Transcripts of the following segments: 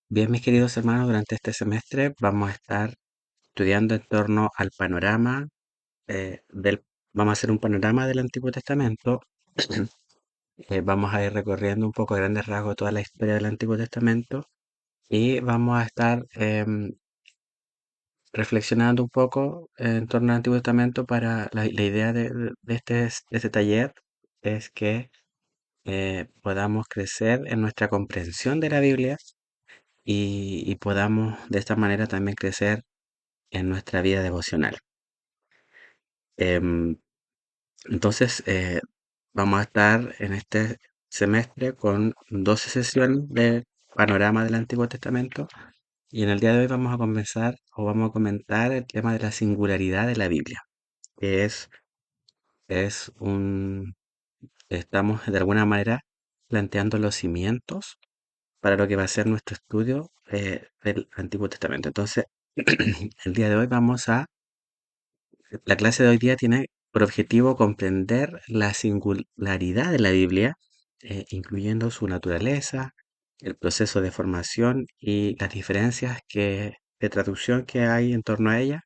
Bien, mis queridos hermanos, durante este semestre vamos a estar estudiando en torno al panorama vamos a hacer un panorama del Antiguo Testamento. Vamos a ir recorriendo un poco a grandes rasgos toda la historia del Antiguo Testamento y vamos a estar reflexionando un poco en torno al Antiguo Testamento para la idea de este taller es que podamos crecer en nuestra comprensión de la Biblia y podamos de esta manera también crecer en nuestra vida devocional. Em, entonces, vamos a estar en este semestre con 12 sesiones de panorama del Antiguo Testamento y en el día de hoy vamos a comenzar o vamos a comentar el tema de la singularidad de la Biblia, que es estamos de alguna manera planteando los cimientos para lo que va a ser nuestro estudio del Antiguo Testamento. Entonces, el día de hoy la clase de hoy día tiene por objetivo comprender la singularidad de la Biblia, incluyendo su naturaleza, el proceso de formación y las diferencias de traducción que hay en torno a ella,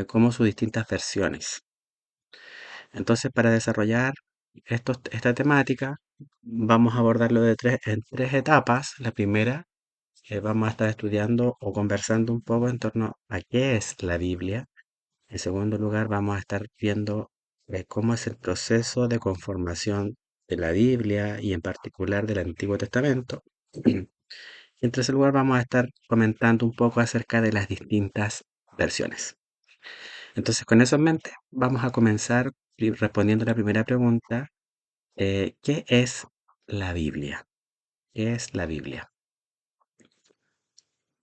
como sus distintas versiones. Entonces, para desarrollar esta temática, vamos a abordarlo en tres etapas. La primera, vamos a estar estudiando o conversando un poco en torno a qué es la Biblia. En segundo lugar, vamos a estar viendo cómo es el proceso de conformación de la Biblia y en particular del Antiguo Testamento. Y en tercer lugar, vamos a estar comentando un poco acerca de las distintas versiones. Entonces, con eso en mente, vamos a comenzar respondiendo la primera pregunta. ¿Qué es la Biblia? ¿Qué es la Biblia?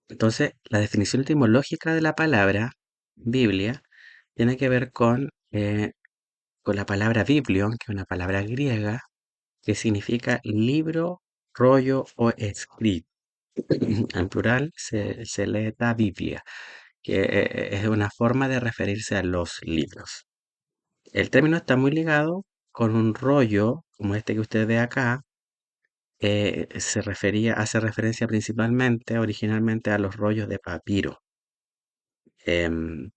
Entonces, la definición etimológica de la palabra Biblia tiene que ver con la palabra biblion, que es una palabra griega, que significa libro, rollo o escrito. En plural se lee da Biblia, que es una forma de referirse a los libros. El término está muy ligado con un rollo, como este que usted ve acá, hace referencia principalmente, originalmente, a los rollos de papiro. Em,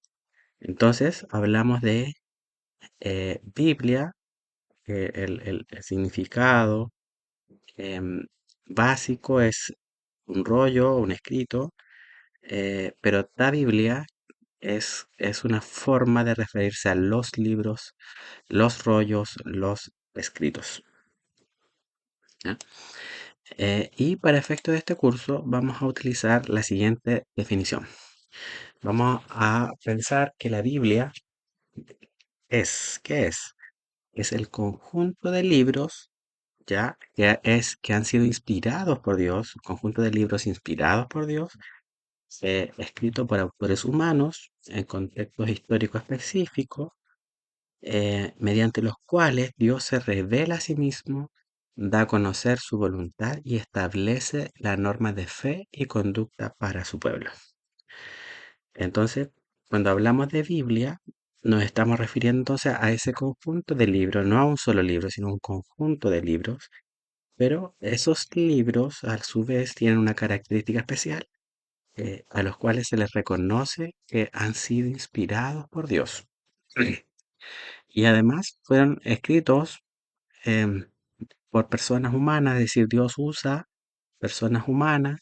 entonces, hablamos de Biblia, el significado em, básico es un rollo, un escrito, pero la Biblia es una forma de referirse a los libros, los rollos, los escritos. ¿Ya? Y para efecto de este curso vamos a utilizar la siguiente definición. Vamos a pensar que la Biblia ¿qué es? Es el conjunto de libros, ya, que han sido inspirados por Dios, un conjunto de libros inspirados por Dios, escrito por autores humanos en contextos históricos específicos, mediante los cuales Dios se revela a sí mismo, da a conocer su voluntad y establece la norma de fe y conducta para su pueblo. Entonces, cuando hablamos de Biblia, nos estamos refiriendo entonces a ese conjunto de libros, no a un solo libro, sino a un conjunto de libros, pero esos libros a su vez tienen una característica especial, a los cuales se les reconoce que han sido inspirados por Dios. Y además fueron escritos em, por personas humanas, es decir, Dios usa personas humanas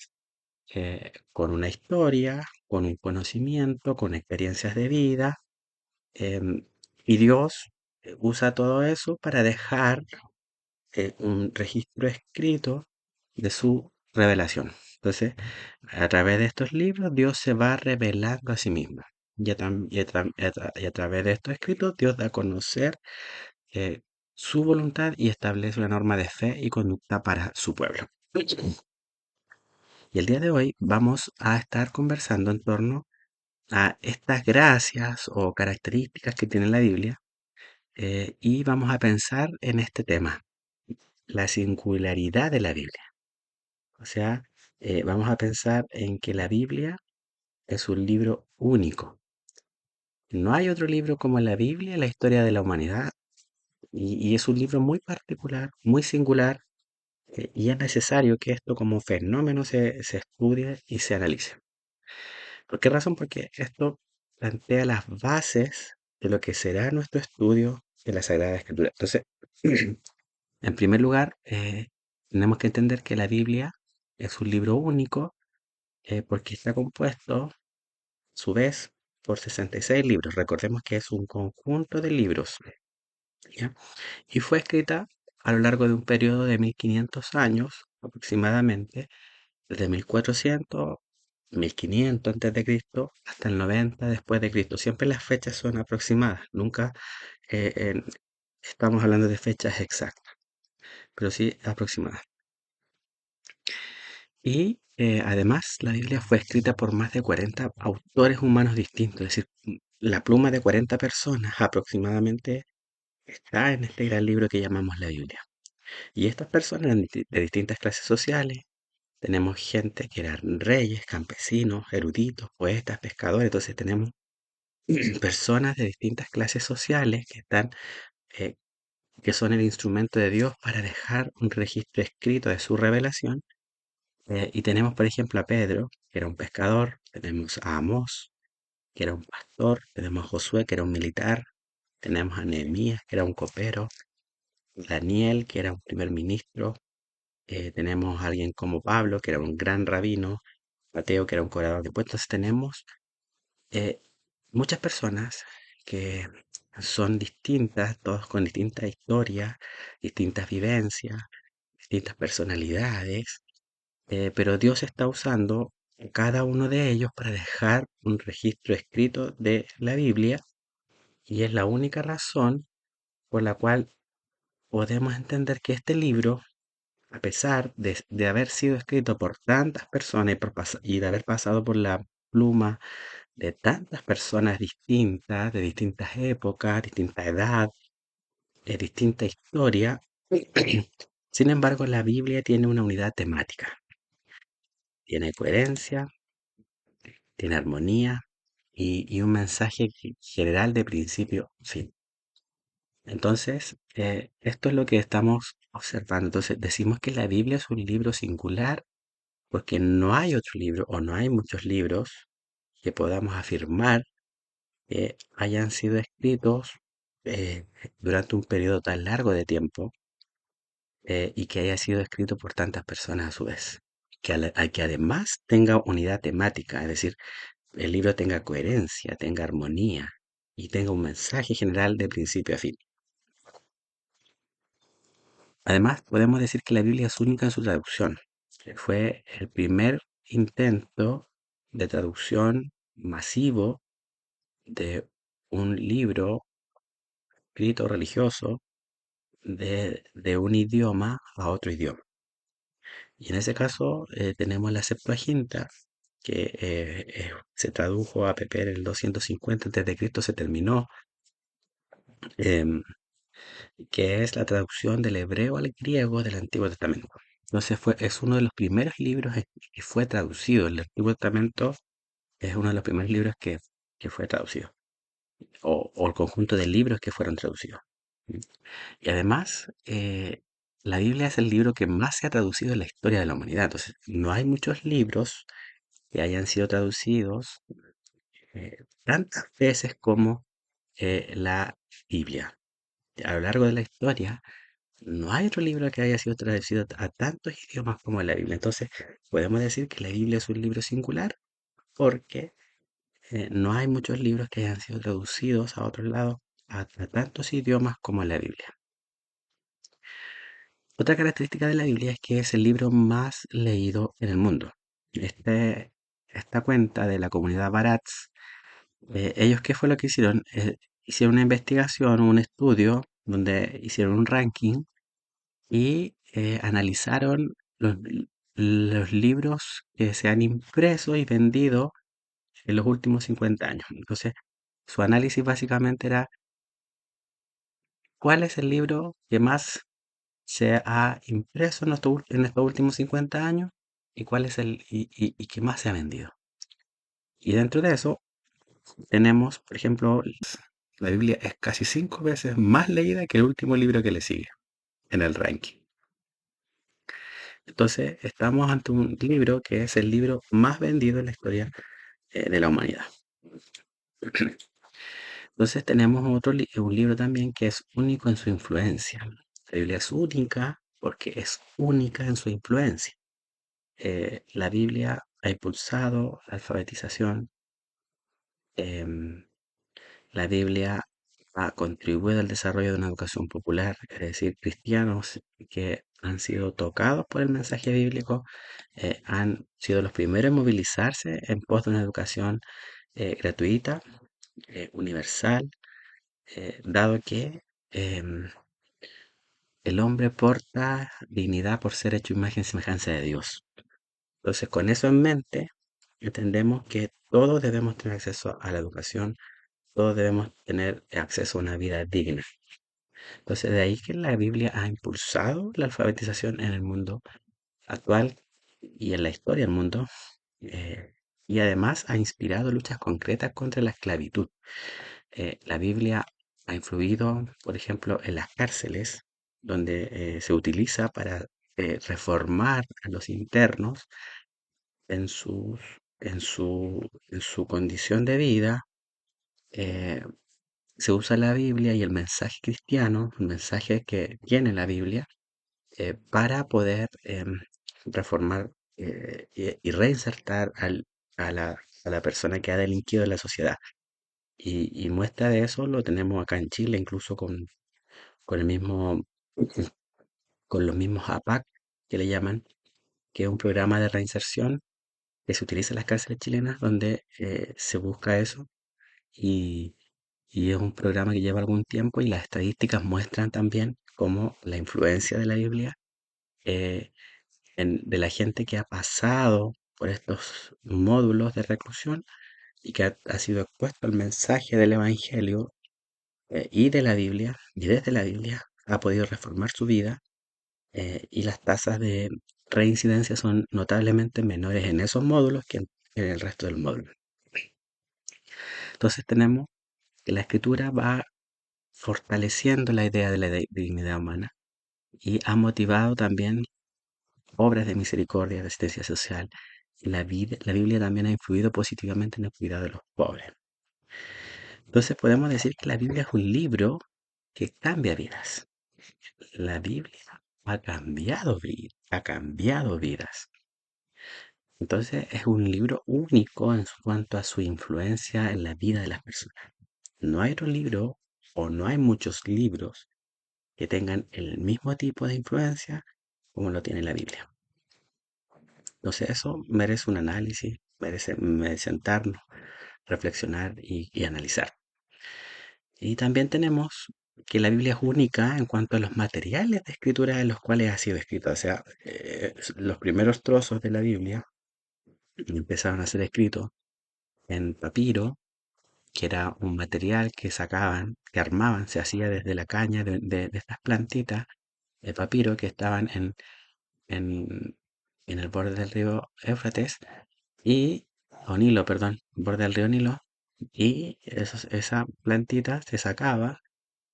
con una historia, con un conocimiento, con experiencias de vida, em, y Dios usa todo eso para dejar un registro escrito de su revelación. Entonces, a través de estos libros, Dios se va revelando a sí mismo. Y a través de estos escritos, Dios da a conocer eh, su voluntad y establece una norma de fe y conducta para su pueblo. Y el día de hoy vamos a estar conversando en torno a estas gracias o características que tiene la Biblia y vamos a pensar en este tema, la singularidad de la Biblia. O sea, vamos a pensar en que la Biblia es un libro único. No hay otro libro como la Biblia en la historia de la humanidad y es un libro muy particular, muy singular, Y es necesario que esto como fenómeno se estudie y se analice. ¿Por qué razón? Porque esto plantea las bases de lo que será nuestro estudio de la Sagrada Escritura. Entonces, en primer lugar, tenemos que entender que la Biblia es un libro único porque está compuesto, a su vez, por 66 libros. Recordemos que es un conjunto de libros, ¿ya? Y fue escrita a lo largo de un periodo de 1500 años aproximadamente, desde 1400, 1500 antes de Cristo hasta el 90 después de Cristo. Siempre las fechas son aproximadas, nunca estamos hablando de fechas exactas, pero sí aproximadas. Y además la Biblia fue escrita por más de 40 autores humanos distintos, es decir, la pluma de 40 personas aproximadamente está en este gran libro que llamamos la Biblia. Y estas personas eran de distintas clases sociales. Tenemos gente que eran reyes, campesinos, eruditos, poetas, pescadores. Entonces tenemos personas de distintas clases sociales eh, que son el instrumento de Dios para dejar un registro escrito de su revelación. Y tenemos, por ejemplo, a Pedro, que era un pescador. Tenemos a Amós, que era un pastor. Tenemos a Josué, que era un militar. Tenemos a Nehemías, que era un copero. Daniel, que era un primer ministro. Tenemos a alguien como Pablo, que era un gran rabino. Mateo, que era un cobrador de impuestos. Tenemos eh, muchas personas que son distintas, todos con distintas historias, distintas vivencias, distintas personalidades, pero Dios está usando a cada uno de ellos para dejar un registro escrito de la Biblia y es la única razón por la cual podemos entender que este libro, a pesar de haber sido escrito por tantas personas y de haber pasado por la pluma de tantas personas distintas, de distintas épocas, distinta edad, de distinta historia. Sin embargo, la Biblia tiene una unidad temática, tiene coherencia, tiene armonía y un mensaje general de principio a fin. Entonces, esto es lo que estamos observando. Entonces, decimos que la Biblia es un libro singular porque no hay otro libro o no hay muchos libros que podamos afirmar que hayan sido escritos eh, durante un periodo tan largo de tiempo y que haya sido escrito por tantas personas a su vez. Que además tenga unidad temática, es decir, el libro tenga coherencia, tenga armonía y tenga un mensaje general de principio a fin. Además, podemos decir que la Biblia es única en su traducción. Fue el primer intento de traducción masivo de un libro escrito religioso de un idioma a otro idioma. Y en ese caso tenemos la Septuaginta, que se tradujo a Pepe en el 250 Cristo se terminó, em, que es la traducción del hebreo al griego del Antiguo Testamento. Entonces es uno de los primeros libros que fue traducido. El Antiguo Testamento es uno de los primeros libros que fue traducido, o el conjunto de libros que fueron traducidos. Y además, la Biblia es el libro que más se ha traducido en la historia de la humanidad. Entonces, no hay muchos libros que hayan sido traducidos tantas veces como la Biblia. A lo largo de la historia, no hay otro libro que haya sido traducido a tantos idiomas como la Biblia. Entonces, podemos decir que la Biblia es un libro singular porque no hay muchos libros que hayan sido traducidos a otros lados a tantos idiomas como la Biblia. Otra característica de la Biblia es que es el libro más leído en el mundo. Este, esta cuenta de la comunidad Baratz, ellos qué fue lo que hicieron? Hicieron una investigación, un estudio, donde hicieron un ranking y analizaron los libros que se han impreso y vendido en los últimos 50 años. Entonces, su análisis básicamente era cuál es el libro que más se ha impreso en estos últimos 50 años y cuál es y qué más se ha vendido. Y dentro de eso tenemos, por ejemplo, la Biblia es casi 5 veces más leída que el último libro que le sigue en el ranking. Entonces, estamos ante un libro que es el libro más vendido en la historia de la humanidad. Entonces, tenemos un libro también que es único en su influencia. La Biblia es única porque es única en su influencia. La Biblia ha impulsado la alfabetización. em, La Biblia ha contribuido al desarrollo de una educación popular, es decir, cristianos que han sido tocados por el mensaje bíblico, han sido los primeros en movilizarse en pos de una educación gratuita, universal, dado que em, el hombre porta dignidad por ser hecho imagen y semejanza de Dios. Entonces, con eso en mente, entendemos que todos debemos tener acceso a la educación, todos debemos tener acceso a una vida digna. Entonces, de ahí que la Biblia ha impulsado la alfabetización en el mundo actual y en la historia del mundo, y además ha inspirado luchas concretas contra la esclavitud. La Biblia ha influido, por ejemplo, en las cárceles, donde se utiliza para reformar a los internos en en su condición de vida. eh, Se usa la Biblia y el mensaje cristiano, el mensaje que tiene la Biblia, para poder reformar y reinsertar a la persona que ha delinquido en la sociedad. Y muestra de eso lo tenemos acá en Chile, incluso con el mismo, con los mismos APAC que le llaman, que es un programa de reinserción que se utiliza en las cárceles chilenas, donde se busca eso. Y, y es un programa que lleva algún tiempo y las estadísticas muestran también cómo la influencia de la Biblia eh, de la gente que ha pasado por estos módulos de reclusión y que ha sido expuesto al mensaje del Evangelio y de la Biblia, y desde la Biblia ha podido reformar su vida, y las tasas de reincidencia son notablemente menores en esos módulos que en el resto del módulo. Entonces tenemos que la escritura va fortaleciendo la idea de la dignidad humana y ha motivado también obras de misericordia, de asistencia social. La Biblia también ha influido positivamente en el cuidado de los pobres. Entonces podemos decir que la Biblia es un libro que cambia vidas. La Biblia ha cambiado vidas. Entonces es un libro único en cuanto a su influencia en la vida de las personas. No hay otro libro o no hay muchos libros que tengan el mismo tipo de influencia como lo tiene la Biblia. Entonces eso merece un análisis, merece sentarnos, reflexionar y analizar. Y también tenemos que la Biblia es única en cuanto a los materiales de escritura en los cuales ha sido escrita. O sea, los primeros trozos de la Biblia empezaron a ser escritos en papiro, que era un material que sacaban, que armaban, se hacía desde la caña de estas plantitas de papiro que estaban en, en el borde del río Éufrates y, o Nilo, perdón, borde del río Nilo, y esa plantita se sacaba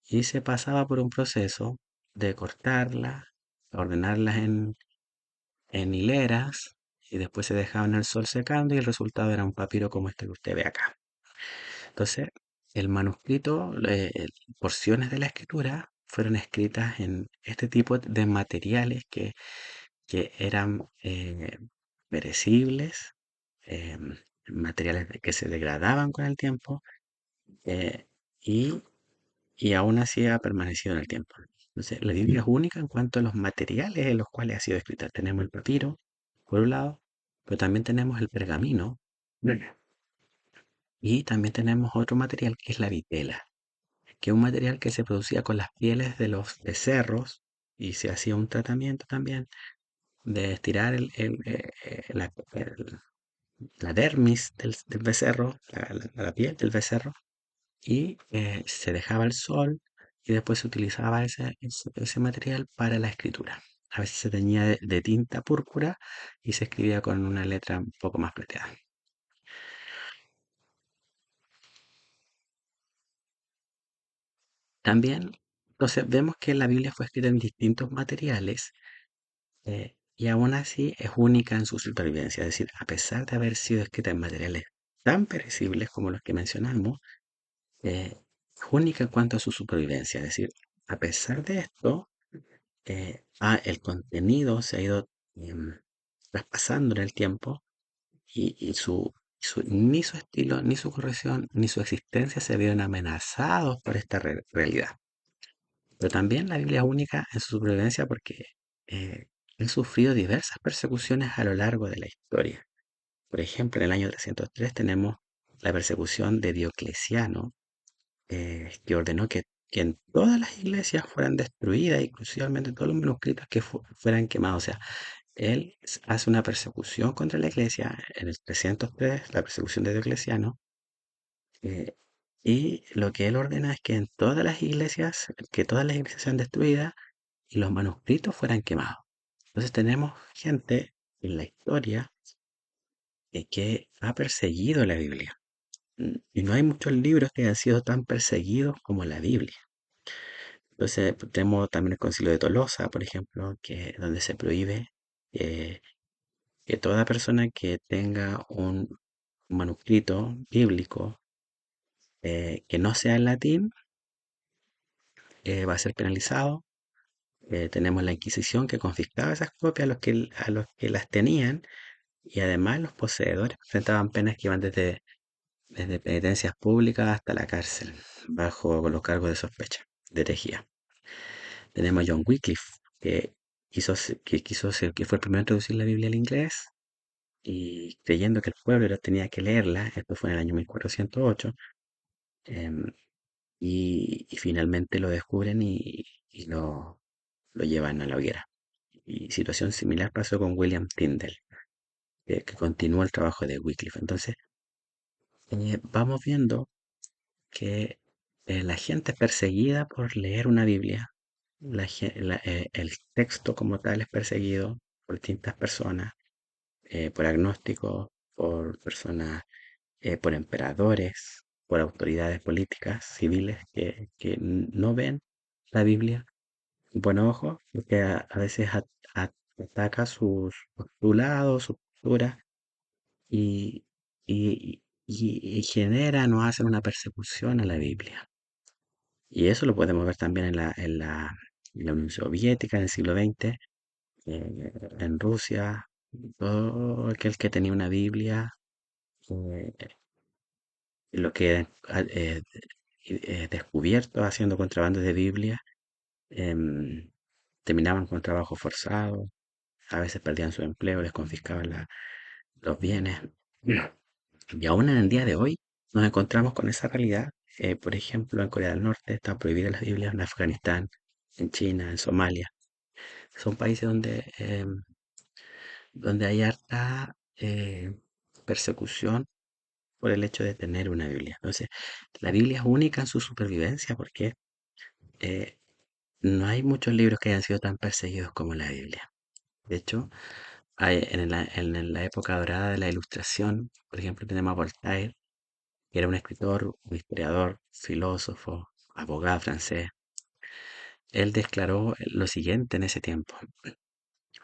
y se pasaba por un proceso de cortarla, ordenarlas en hileras y después se dejaban en el sol secando y el resultado era un papiro como este que usted ve acá. Entonces, el manuscrito, porciones de la escritura fueron escritas en este tipo de materiales que eran perecibles, materiales que se degradaban con el tiempo, eh, y y aún así ha permanecido en el tiempo. Entonces, la Biblia es única en cuanto a los materiales en los cuales ha sido escrita. Tenemos el papiro, por un lado, pero también tenemos el pergamino. Bien. Y también tenemos otro material que es la vitela, que es un material que se producía con las pieles de los becerros y se hacía un tratamiento también de estirar la dermis del becerro, la piel del becerro, y se dejaba al sol y después se utilizaba ese material para la escritura. A veces se teñía de tinta púrpura y se escribía con una letra un poco más plateada. También, entonces, vemos que la Biblia fue escrita en distintos materiales y aún así es única en su supervivencia. Es decir, a pesar de haber sido escrita en materiales tan perecibles como los que mencionamos, es única en cuanto a su supervivencia. Es decir, a pesar de esto, el contenido se ha ido traspasando en el tiempo y ni su estilo, ni su corrección, ni su existencia se vieron amenazados por esta realidad. Pero también la Biblia es única en su supervivencia porque eh, han sufrido diversas persecuciones a lo largo de la historia. Por ejemplo, en el año 303 tenemos la persecución de Diocleciano, que ordenó que en todas las iglesias fueran destruidas, inclusivamente todos los manuscritos que fueran quemados. O sea, él hace una persecución contra la iglesia en el 303, la persecución de Diocleciano, eh, y lo que él ordena es que en todas las iglesias, que todas las iglesias sean destruidas y los manuscritos fueran quemados. Entonces tenemos gente en la historia que ha perseguido la Biblia. Y no hay muchos libros que hayan sido tan perseguidos como la Biblia. Entonces tenemos también el Concilio de Tolosa, por ejemplo, donde se prohíbe eh, que toda persona que tenga un manuscrito bíblico que no sea en latín va a ser penalizado. Tenemos la Inquisición que confiscaba esas copias a los que las tenían, y además los poseedores enfrentaban penas que iban desde penitencias públicas hasta la cárcel, bajo los cargos de sospecha, de herejía. Tenemos a John Wycliffe, que que fue el primero en traducir la Biblia al inglés, y creyendo que el pueblo tenía que leerla. Esto fue en el año 1408, em, y finalmente lo descubren y lo llevan a la hoguera. Y situación similar pasó con William Tyndale, que continuó el trabajo de Wycliffe. Entonces, vamos viendo que la gente es perseguida por leer una Biblia. El texto como tal es perseguido por distintas personas, por agnósticos, por personas, por emperadores, por autoridades políticas, civiles, que no ven la Biblia con buenos ojos, porque a veces ataca sus postulados, su postura, y, y generan o hacen una persecución a la Biblia. Y eso lo podemos ver también en la Unión Soviética en el siglo XX, en Rusia. Todo aquel que tenía una Biblia, eh, lo que descubierto haciendo contrabando de Biblia, em, terminaban con trabajo forzado, a veces perdían su empleo, les confiscaban los bienes. Y aún en el día de hoy nos encontramos con esa realidad. Por ejemplo, en Corea del Norte están prohibidas las Biblias, en Afganistán, en China, en Somalia. Son países donde hay harta persecución por el hecho de tener una Biblia. Entonces, la Biblia es única en su supervivencia porque eh, no hay muchos libros que hayan sido tan perseguidos como la Biblia. De hecho, en la época dorada de la Ilustración, por ejemplo, tenemos a Voltaire, que era un escritor, un historiador, filósofo, abogado francés. Él declaró lo siguiente en ese tiempo: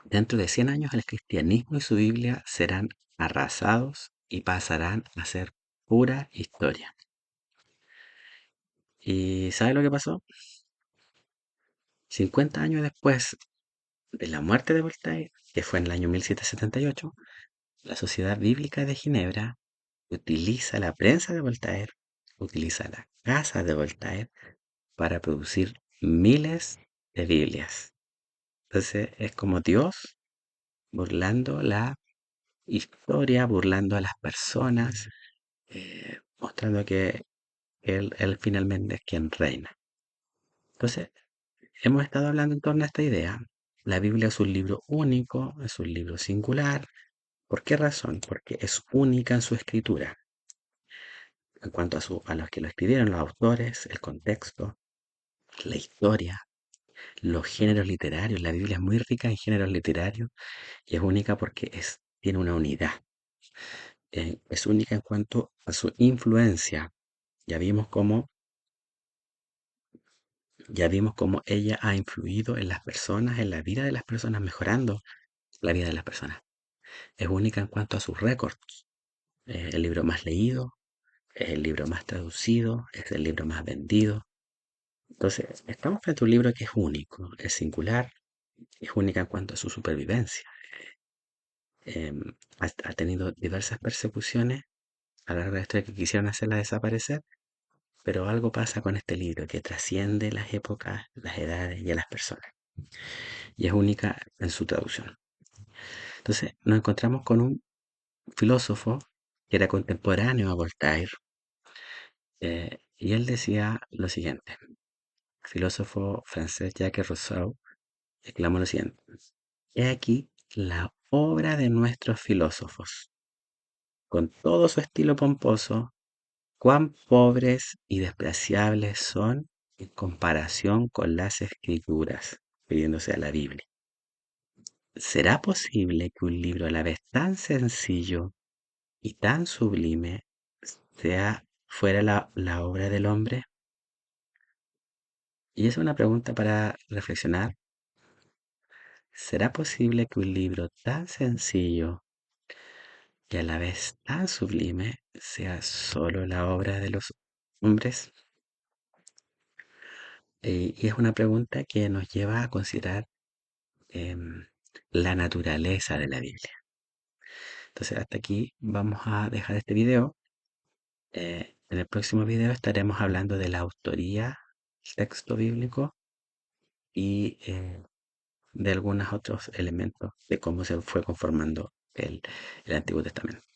dentro de 100 años el cristianismo y su Biblia serán arrasados y pasarán a ser pura historia. ¿Y sabe lo que pasó? 50 años después de la muerte de Voltaire, que fue en el año 1778, la Sociedad Bíblica de Ginebra utiliza la prensa de Voltaire, utiliza la casa de Voltaire para producir miles de Biblias. Entonces es como Dios burlando la historia, burlando a las personas, mostrando que él finalmente es quien reina. Entonces, hemos estado hablando en torno a esta idea. La Biblia es un libro único, es un libro singular. ¿Por qué razón? Porque es única en su escritura, en cuanto a los que lo escribieron, los autores, el contexto, la historia, los géneros literarios. La Biblia es muy rica en géneros literarios y es única porque tiene una unidad. Es única en cuanto a su influencia. Ya vimos cómo, ya vimos cómo ella ha influido en las personas, en la vida de las personas, mejorando la vida de las personas. Es única en cuanto a sus récords. Es el libro más leído, es el libro más traducido, es el libro más vendido. Entonces, estamos frente a un libro que es único, es singular, es única en cuanto a su supervivencia. Em, ha tenido diversas persecuciones a lo largo de la historia que quisieron hacerla desaparecer, pero algo pasa con este libro que trasciende las épocas, las edades y a las personas, y es única en su traducción. Entonces, nos encontramos con un filósofo que era contemporáneo a Voltaire, y él decía lo siguiente: el filósofo francés Jacques Rousseau exclamó lo siguiente: he aquí la obra de nuestros filósofos, con todo su estilo pomposo, cuán pobres y despreciables son en comparación con las escrituras, pidiéndose a la Biblia. ¿Será posible que un libro a la vez tan sencillo y tan sublime fuera la obra del hombre? Y es una pregunta para reflexionar. ¿Será posible que un libro tan sencillo y a la vez tan sublime sea solo la obra de los hombres? Y es una pregunta que nos lleva a considerar em, la naturaleza de la Biblia. Entonces, hasta aquí vamos a dejar este video. En el próximo video estaremos hablando de la autoría del texto bíblico y de algunos otros elementos de cómo se fue conformando el Antiguo Testamento.